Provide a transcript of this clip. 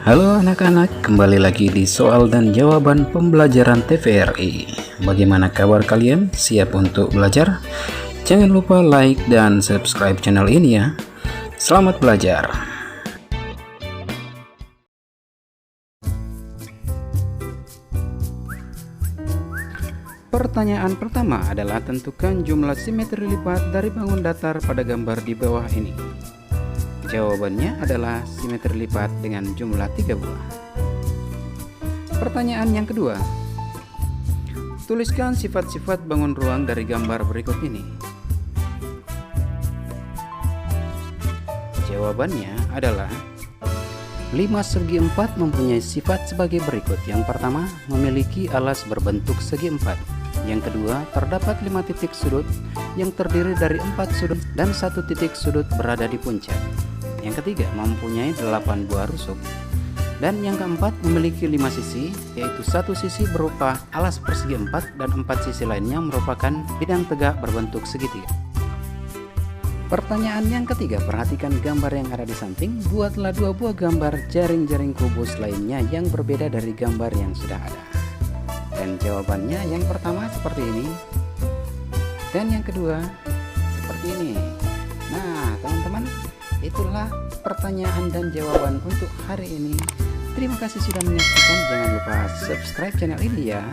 Halo anak-anak, kembali lagi di soal dan jawaban pembelajaran TVRI. Bagaimana kabar kalian? Siap untuk belajar? Jangan lupa like dan subscribe channel ini ya. Selamat belajar. Pertanyaan pertama adalah tentukan jumlah simetri lipat dari bangun datar pada gambar di bawah ini. Jawabannya adalah simetri lipat dengan jumlah 3 buah. Pertanyaan yang kedua. Tuliskan sifat-sifat bangun ruang dari gambar berikut ini. Jawabannya adalah 5 segi 4 mempunyai sifat sebagai berikut. Yang pertama, memiliki alas berbentuk segi 4. Yang kedua, terdapat 5 titik sudut yang terdiri dari 4 sudut dan 1 titik sudut berada di puncak. Yang ketiga, mempunyai 8 buah rusuk. Dan yang keempat, memiliki 5 sisi, yaitu satu sisi berupa alas persegi 4 dan 4 sisi lainnya merupakan bidang tegak berbentuk segitiga. Pertanyaan yang ketiga, perhatikan gambar yang ada di samping. Buatlah 2 buah gambar jaring-jaring kubus lainnya yang berbeda dari gambar yang sudah ada. Dan jawabannya yang pertama seperti ini, dan yang kedua seperti ini. Nah teman-teman, itulah pertanyaan dan jawaban untuk hari ini. Terima kasih sudah menyaksikan. Jangan lupa subscribe channel ini ya.